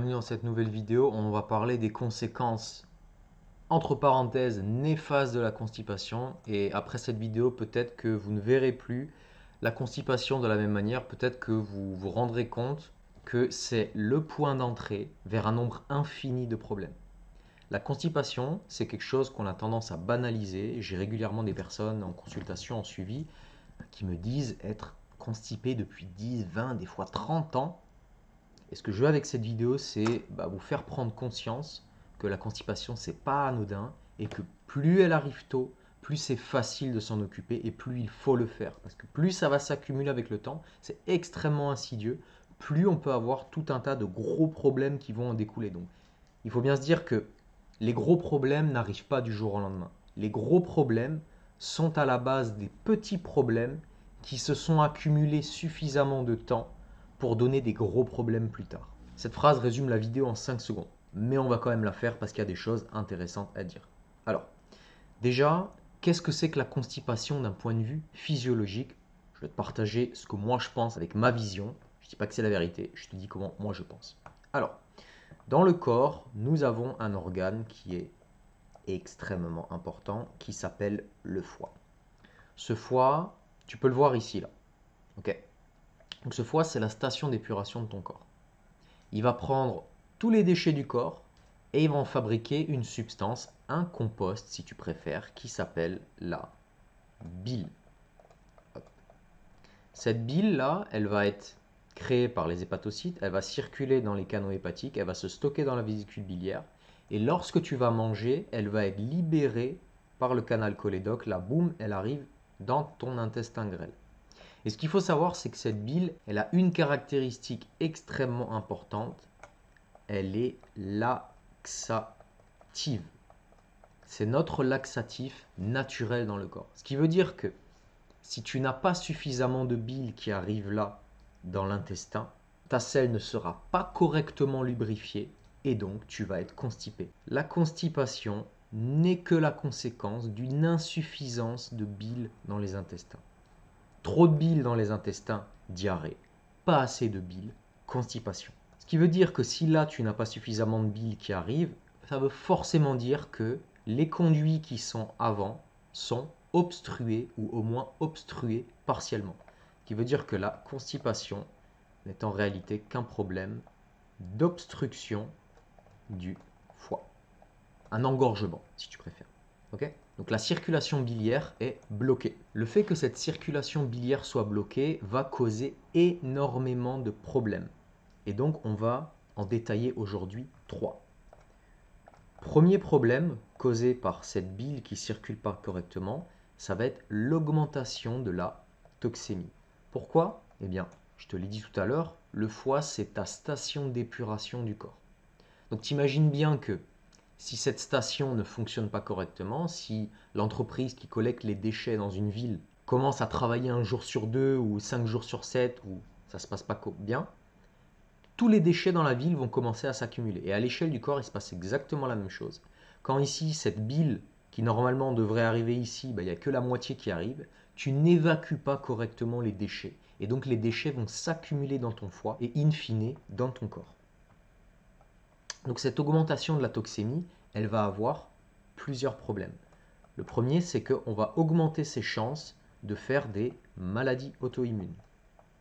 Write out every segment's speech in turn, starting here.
Bienvenue dans cette nouvelle vidéo, on va parler des conséquences, entre parenthèses, néfastes de la constipation. Et après cette vidéo, peut-être que vous ne verrez plus la constipation de la même manière, peut-être que vous vous rendrez compte que c'est le point d'entrée vers un nombre infini de problèmes. La constipation, c'est quelque chose qu'on a tendance à banaliser. J'ai régulièrement des personnes en consultation, en suivi, qui me disent être constipées depuis 10, 20, des fois 30 ans. Et ce que je veux avec cette vidéo, c'est vous faire prendre conscience que la constipation, c'est pas anodin et que plus elle arrive tôt, plus c'est facile de s'en occuper et plus il faut le faire. Parce que plus ça va s'accumuler avec le temps, c'est extrêmement insidieux, plus on peut avoir tout un tas de gros problèmes qui vont en découler. Donc, il faut bien se dire que les gros problèmes n'arrivent pas du jour au lendemain. Les gros problèmes sont à la base des petits problèmes qui se sont accumulés suffisamment de temps pour donner des gros problèmes plus tard. Cette phrase résume la vidéo en 5 secondes, mais on va quand même la faire parce qu'il y a des choses intéressantes à dire. Alors, déjà, qu'est-ce que c'est que la constipation d'un point de vue physiologique? Je vais te partager ce que moi je pense avec ma vision. Je ne dis pas que c'est la vérité, je te dis comment moi je pense. Alors, dans le corps, nous avons un organe qui est extrêmement important, qui s'appelle le foie. Ce foie, tu peux le voir ici, là. Ok. Donc ce foie, c'est la station d'épuration de ton corps. Il va prendre tous les déchets du corps et il va en fabriquer une substance, un compost si tu préfères, qui s'appelle la bile. Hop. Cette bile-là, elle va être créée par les hépatocytes, elle va circuler dans les canaux hépatiques, elle va se stocker dans la vésicule biliaire. Et lorsque tu vas manger, elle va être libérée par le canal cholédoque. Là, boum, elle arrive dans ton intestin grêle. Et ce qu'il faut savoir, c'est que cette bile, elle a une caractéristique extrêmement importante. Elle est laxative. C'est notre laxatif naturel dans le corps. Ce qui veut dire que si tu n'as pas suffisamment de bile qui arrive là, dans l'intestin, ta selle ne sera pas correctement lubrifiée et donc tu vas être constipé. La constipation n'est que la conséquence d'une insuffisance de bile dans les intestins. Trop de bile dans les intestins, diarrhée. Pas assez de bile, constipation. Ce qui veut dire que si là tu n'as pas suffisamment de bile qui arrive, ça veut forcément dire que les conduits qui sont avant sont obstrués ou au moins obstrués partiellement. Ce qui veut dire que la constipation n'est en réalité qu'un problème d'obstruction du foie. Un engorgement, si tu préfères. Ok? Donc la circulation biliaire est bloquée. Le fait que cette circulation biliaire soit bloquée va causer énormément de problèmes. Et donc on va en détailler aujourd'hui 3. Premier problème causé par cette bile qui ne circule pas correctement, ça va être l'augmentation de la toxémie. Pourquoi? Eh bien, je te l'ai dit tout à l'heure, le foie c'est ta station d'épuration du corps. Donc t'imagines bien que si cette station ne fonctionne pas correctement, si l'entreprise qui collecte les déchets dans une ville commence à travailler un jour sur deux ou 5 jours sur 7 ou ça ne se passe pas bien, tous les déchets dans la ville vont commencer à s'accumuler. Et à l'échelle du corps, il se passe exactement la même chose. Quand ici, cette bile qui normalement devrait arriver ici, il n'y a que la moitié qui arrive, tu n'évacues pas correctement les déchets. Et donc les déchets vont s'accumuler dans ton foie et in fine dans ton corps. Donc cette augmentation de la toxémie, elle va avoir plusieurs problèmes. Le premier, c'est qu'on va augmenter ses chances de faire des maladies auto-immunes.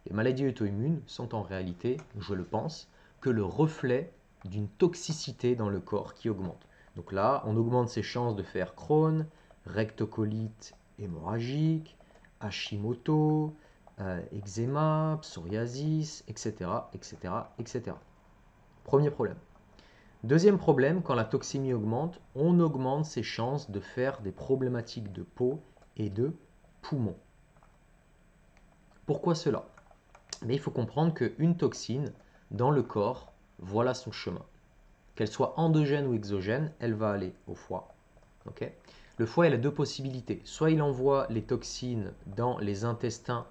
Les maladies auto-immunes sont en réalité, je le pense, que le reflet d'une toxicité dans le corps qui augmente. Donc là, on augmente ses chances de faire Crohn, rectocolite hémorragique, Hashimoto, eczéma, psoriasis, etc., etc., etc. Premier problème. Deuxième problème, quand la toxémie augmente, on augmente ses chances de faire des problématiques de peau et de poumons. Pourquoi cela? Mais il faut comprendre qu'une toxine, dans le corps, voilà son chemin. Qu'elle soit endogène ou exogène, elle va aller au foie. Okay? Le foie, il a deux possibilités. Soit il envoie les toxines dans les intestins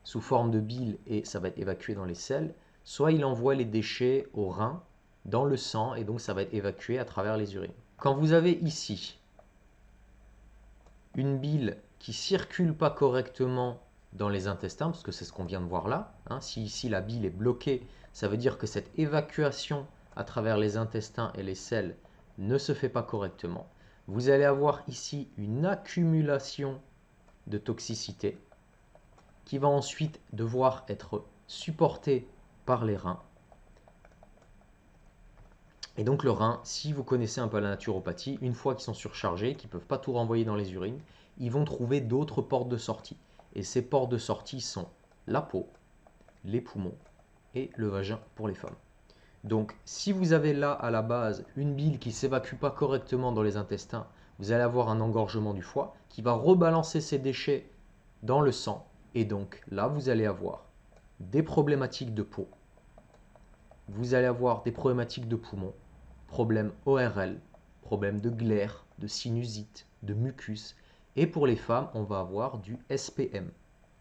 sous forme de bile et ça va être évacué dans les selles, soit il envoie les déchets aux reins, dans le sang, et donc ça va être évacué à travers les urines. Quand vous avez ici une bile qui ne circule pas correctement dans les intestins, parce que c'est ce qu'on vient de voir là, si ici la bile est bloquée, ça veut dire que cette évacuation à travers les intestins et les selles ne se fait pas correctement, vous allez avoir ici une accumulation de toxicité qui va ensuite devoir être supportée par les reins. Et donc le rein, si vous connaissez un peu la naturopathie, une fois qu'ils sont surchargés, qu'ils ne peuvent pas tout renvoyer dans les urines, ils vont trouver d'autres portes de sortie. Et ces portes de sortie sont la peau, les poumons et le vagin pour les femmes. Donc si vous avez là à la base une bile qui ne s'évacue pas correctement dans les intestins, vous allez avoir un engorgement du foie qui va rebalancer ces déchets dans le sang. Et donc là, vous allez avoir des problématiques de peau, vous allez avoir des problématiques de poumons, problèmes ORL, problèmes de glaire, de sinusite, de mucus. Et pour les femmes, on va avoir du SPM.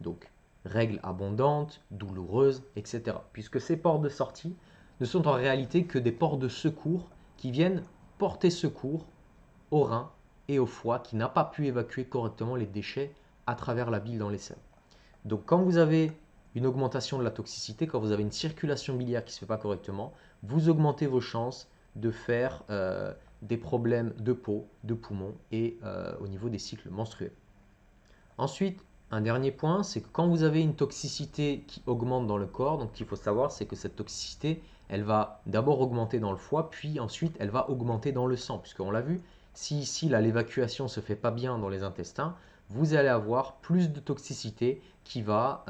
Donc, règles abondantes, douloureuses, etc. Puisque ces portes de sortie ne sont en réalité que des portes de secours qui viennent porter secours au rein et au foie qui n'a pas pu évacuer correctement les déchets à travers la bile dans les selles. Donc, quand vous avez une augmentation de la toxicité, quand vous avez une circulation biliaire qui ne se fait pas correctement, vous augmentez vos chances de faire des problèmes de peau, de poumons et au niveau des cycles menstruels. Ensuite, un dernier point, c'est que quand vous avez une toxicité qui augmente dans le corps, donc ce qu'il faut savoir, c'est que cette toxicité, elle va d'abord augmenter dans le foie, puis ensuite elle va augmenter dans le sang, puisqu'on l'a vu, si ici l'évacuation ne se fait pas bien dans les intestins, vous allez avoir plus de toxicité qui va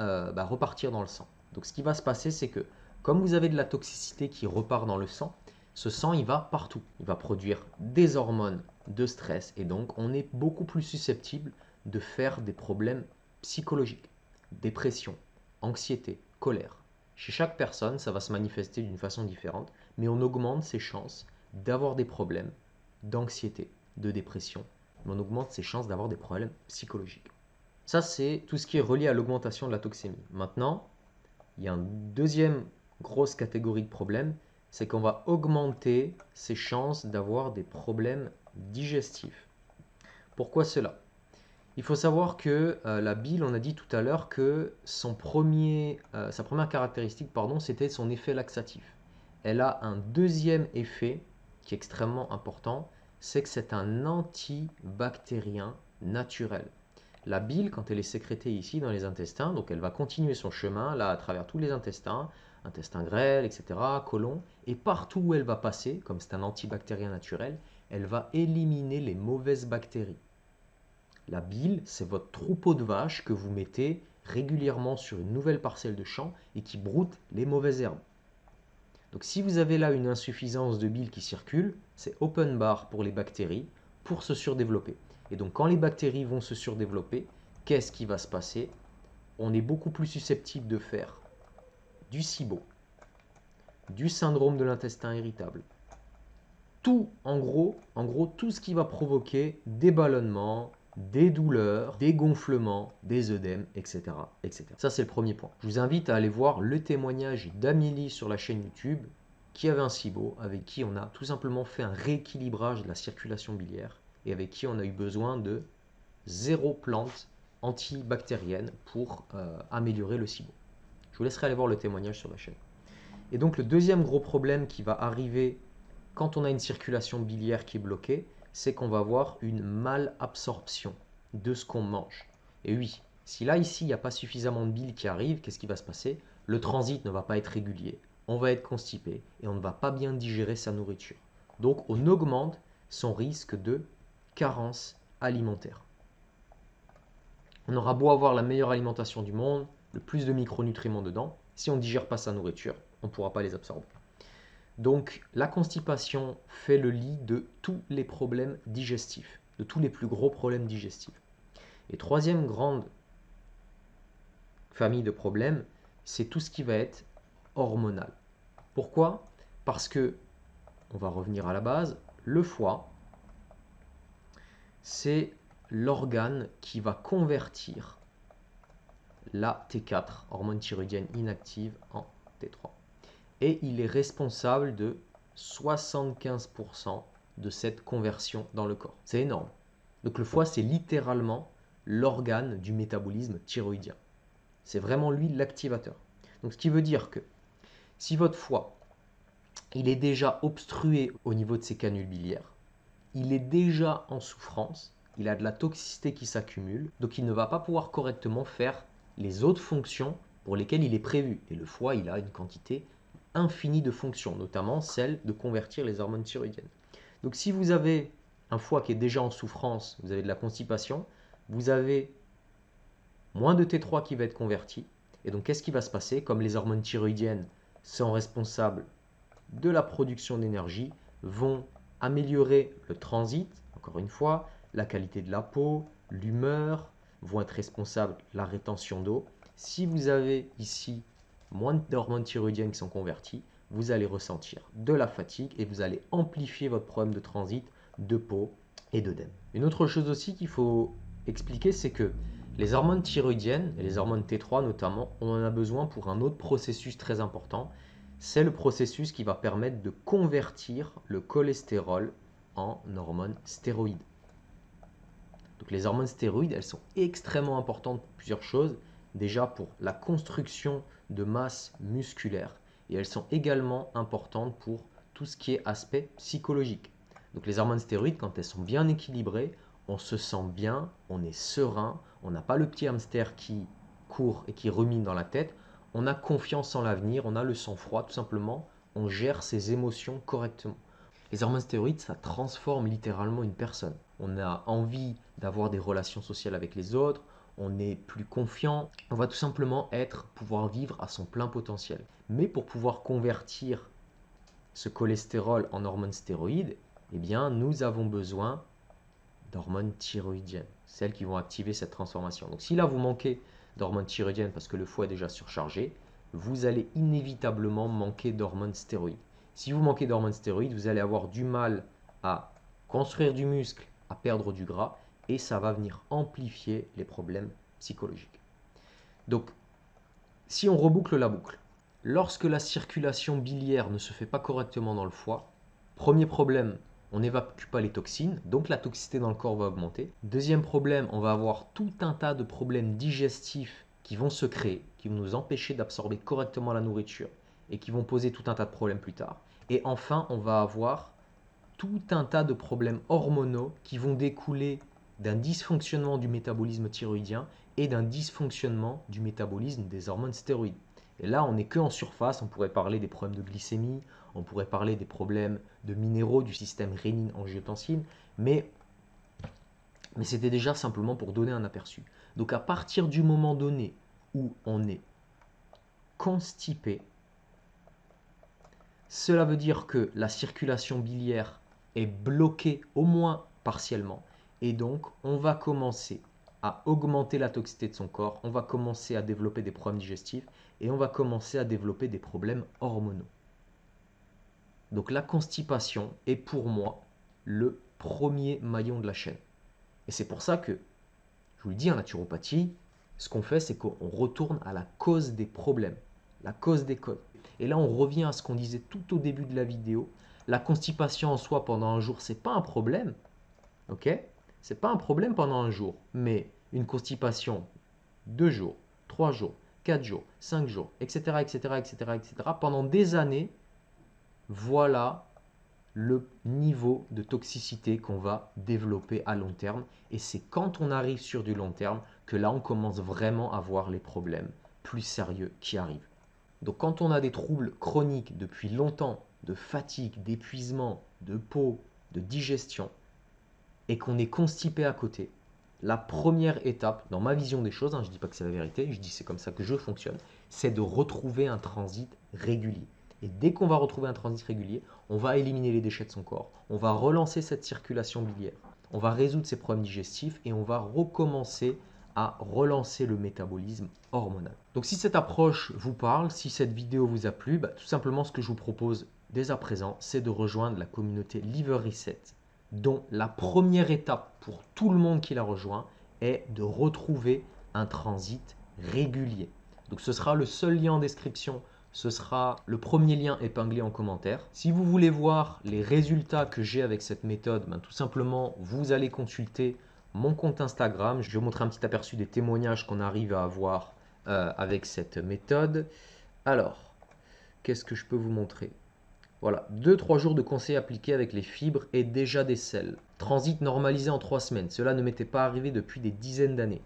repartir dans le sang. Donc ce qui va se passer, c'est que comme vous avez de la toxicité qui repart dans le sang, ce sang il va partout. Il va produire des hormones de stress et donc on est beaucoup plus susceptible de faire des problèmes psychologiques, dépression, anxiété, colère. Chez chaque personne, ça va se manifester d'une façon différente, mais on augmente ses chances d'avoir des problèmes d'anxiété, de dépression, mais on augmente ses chances d'avoir des problèmes psychologiques. Ça, c'est tout ce qui est relié à l'augmentation de la toxémie. Maintenant, il y a une deuxième grosse catégorie de problèmes, c'est qu'on va augmenter ses chances d'avoir des problèmes digestifs. Pourquoi cela? Il faut savoir que la bile, on a dit tout à l'heure que sa première caractéristique, c'était son effet laxatif. Elle a un deuxième effet qui est extrêmement important, c'est que c'est un antibactérien naturel. La bile, quand elle est sécrétée ici dans les intestins, donc elle va continuer son chemin là à travers tous les intestins, intestin grêle, etc., côlon, et partout où elle va passer, comme c'est un antibactérien naturel, elle va éliminer les mauvaises bactéries. La bile, c'est votre troupeau de vaches que vous mettez régulièrement sur une nouvelle parcelle de champ et qui broute les mauvaises herbes. Donc si vous avez là une insuffisance de bile qui circule, c'est open bar pour les bactéries pour se surdévelopper. Et donc quand les bactéries vont se surdévelopper, qu'est-ce qui va se passer? On est beaucoup plus susceptible de faire du SIBO, du syndrome de l'intestin irritable. Tout, en gros, tout ce qui va provoquer des ballonnements, des douleurs, des gonflements, des œdèmes, etc., etc. Ça, c'est le premier point. Je vous invite à aller voir le témoignage d'Amélie sur la chaîne YouTube qui avait un SIBO, avec qui on a tout simplement fait un rééquilibrage de la circulation biliaire et avec qui on a eu besoin de 0 plante antibactérienne pour améliorer le SIBO. Je vous laisserai aller voir le témoignage sur la chaîne. Et donc le deuxième gros problème qui va arriver quand on a une circulation biliaire qui est bloquée, c'est qu'on va avoir une malabsorption de ce qu'on mange. Et oui, si là, ici, il n'y a pas suffisamment de bile qui arrive, qu'est-ce qui va se passer? Le transit ne va pas être régulier, on va être constipé et on ne va pas bien digérer sa nourriture. Donc, on augmente son risque de carence alimentaire. On aura beau avoir la meilleure alimentation du monde, le plus de micronutriments dedans, si on ne digère pas sa nourriture, on ne pourra pas les absorber. Donc la constipation fait le lit de tous les problèmes digestifs, de tous les plus gros problèmes digestifs. Et troisième grande famille de problèmes, c'est tout ce qui va être hormonal. Pourquoi? Parce que, on va revenir à la base, le foie, c'est l'organe qui va convertir la T4, hormone thyroïdienne inactive, en T3. Et il est responsable de 75% de cette conversion dans le corps. C'est énorme. Donc le foie, c'est littéralement l'organe du métabolisme thyroïdien. C'est vraiment lui l'activateur. Donc ce qui veut dire que si votre foie il est déjà obstrué au niveau de ses canules biliaires, il est déjà en souffrance, il a de la toxicité qui s'accumule, donc il ne va pas pouvoir correctement faire les autres fonctions pour lesquelles il est prévu. Et le foie, il a une quantité infinie de fonctions, notamment celle de convertir les hormones thyroïdiennes. Donc si vous avez un foie qui est déjà en souffrance, vous avez de la constipation, vous avez moins de T3 qui va être converti. Et donc qu'est-ce qui va se passer? Comme les hormones thyroïdiennes sont responsables de la production d'énergie, vont améliorer le transit, encore une fois, la qualité de la peau, l'humeur, vont être responsables de la rétention d'eau. Si vous avez ici moins d'hormones thyroïdiennes qui sont converties, vous allez ressentir de la fatigue et vous allez amplifier votre problème de transit, de peau et d'œdème. Une autre chose aussi qu'il faut expliquer, c'est que les hormones thyroïdiennes, et les hormones T3 notamment, on en a besoin pour un autre processus très important. C'est le processus qui va permettre de convertir le cholestérol en hormones stéroïdes. Donc les hormones stéroïdes, elles sont extrêmement importantes pour plusieurs choses. Déjà pour la construction de masse musculaire. Et elles sont également importantes pour tout ce qui est aspect psychologique. Donc les hormones stéroïdes, quand elles sont bien équilibrées, on se sent bien, on est serein, on n'a pas le petit hamster qui court et qui rumine dans la tête, on a confiance en l'avenir, on a le sang-froid, tout simplement, on gère ses émotions correctement. Les hormones stéroïdes, ça transforme littéralement une personne. On a envie d'avoir des relations sociales avec les autres, on est plus confiant, on va tout simplement pouvoir vivre à son plein potentiel. Mais pour pouvoir convertir ce cholestérol en hormones stéroïdes, eh bien, nous avons besoin d'hormones thyroïdiennes, celles qui vont activer cette transformation. Donc si là vous manquez d'hormones thyroïdiennes parce que le foie est déjà surchargé, vous allez inévitablement manquer d'hormones stéroïdes. Si vous manquez d'hormones stéroïdes, vous allez avoir du mal à construire du muscle, à perdre du gras, et ça va venir amplifier les problèmes psychologiques. Donc, si on reboucle la boucle, lorsque la circulation biliaire ne se fait pas correctement dans le foie, premier problème, on n'évacue pas les toxines, donc la toxicité dans le corps va augmenter. Deuxième problème, on va avoir tout un tas de problèmes digestifs qui vont se créer, qui vont nous empêcher d'absorber correctement la nourriture et qui vont poser tout un tas de problèmes plus tard. Et enfin, on va avoir tout un tas de problèmes hormonaux qui vont découler d'un dysfonctionnement du métabolisme thyroïdien et d'un dysfonctionnement du métabolisme des hormones stéroïdes. Et là, on n'est que en surface, on pourrait parler des problèmes de glycémie, on pourrait parler des problèmes de minéraux du système rénine-angiotensine, mais c'était déjà simplement pour donner un aperçu. Donc à partir du moment donné où on est constipé, cela veut dire que la circulation biliaire est bloquée au moins partiellement et donc on va commencer à augmenter la toxicité de son corps, on va commencer à développer des problèmes digestifs et on va commencer à développer des problèmes hormonaux. Donc la constipation est pour moi le premier maillon de la chaîne. Et c'est pour ça que, je vous le dis, en naturopathie, ce qu'on fait, c'est qu'on retourne à la cause des problèmes, la cause des causes. Et là, on revient à ce qu'on disait tout au début de la vidéo. La constipation en soi pendant un jour, c'est pas un problème. Ok? C'est pas un problème pendant un jour. Mais une constipation 2 jours, 3 jours, 4 jours, 5 jours, etc., etc., etc., etc., pendant des années, voilà le niveau de toxicité qu'on va développer à long terme. Et c'est quand on arrive sur du long terme que là, on commence vraiment à voir les problèmes plus sérieux qui arrivent. Donc quand on a des troubles chroniques depuis longtemps, de fatigue, d'épuisement, de peau, de digestion, et qu'on est constipé à côté, la première étape, dans ma vision des choses, je ne dis pas que c'est la vérité, je dis c'est comme ça que je fonctionne, c'est de retrouver un transit régulier. Et dès qu'on va retrouver un transit régulier, on va éliminer les déchets de son corps, on va relancer cette circulation biliaire, on va résoudre ses problèmes digestifs et on va recommencer à relancer le métabolisme hormonal. Donc si cette approche vous parle, si cette vidéo vous a plu, tout simplement ce que je vous propose dès à présent, c'est de rejoindre la communauté Liver Reset, dont la première étape pour tout le monde qui la rejoint est de retrouver un transit régulier. Donc ce sera le seul lien en description, ce sera le premier lien épinglé en commentaire. Si vous voulez voir les résultats que j'ai avec cette méthode, tout simplement vous allez consulter mon compte Instagram. Je vais vous montrer un petit aperçu des témoignages qu'on arrive à avoir avec cette méthode. Alors, qu'est-ce que je peux vous montrer? Voilà, 2-3 jours de conseils appliqués avec les fibres et déjà des selles. Transit normalisé en 3 semaines. Cela ne m'était pas arrivé depuis des dizaines d'années.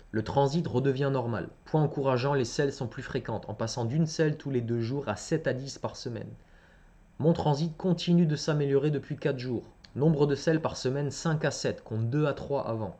Le transit redevient normal. Point encourageant, les selles sont plus fréquentes, en passant d'une selle tous les 2 jours à 7 à 10 par semaine. Mon transit continue de s'améliorer depuis 4 jours. Nombre de selles par semaine 5 à 7, contre 2 à 3 avant.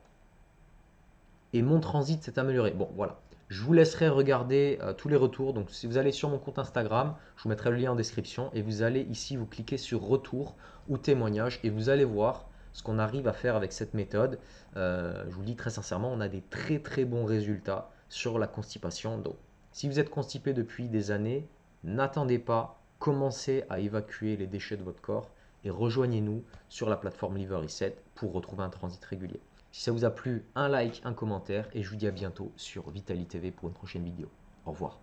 Et mon transit s'est amélioré. Bon, voilà. Je vous laisserai regarder tous les retours. Donc, si vous allez sur mon compte Instagram, je vous mettrai le lien en description. Et vous allez ici, vous cliquez sur retour ou témoignage. Et vous allez voir ce qu'on arrive à faire avec cette méthode. Je vous le dis très sincèrement, on a des très très bons résultats sur la constipation. Donc, si vous êtes constipé depuis des années, n'attendez pas. Commencez à évacuer les déchets de votre corps. Et rejoignez-nous sur la plateforme Liver Reset pour retrouver un transit régulier. Si ça vous a plu, un like, un commentaire et je vous dis à bientôt sur Vitali TV pour une prochaine vidéo. Au revoir.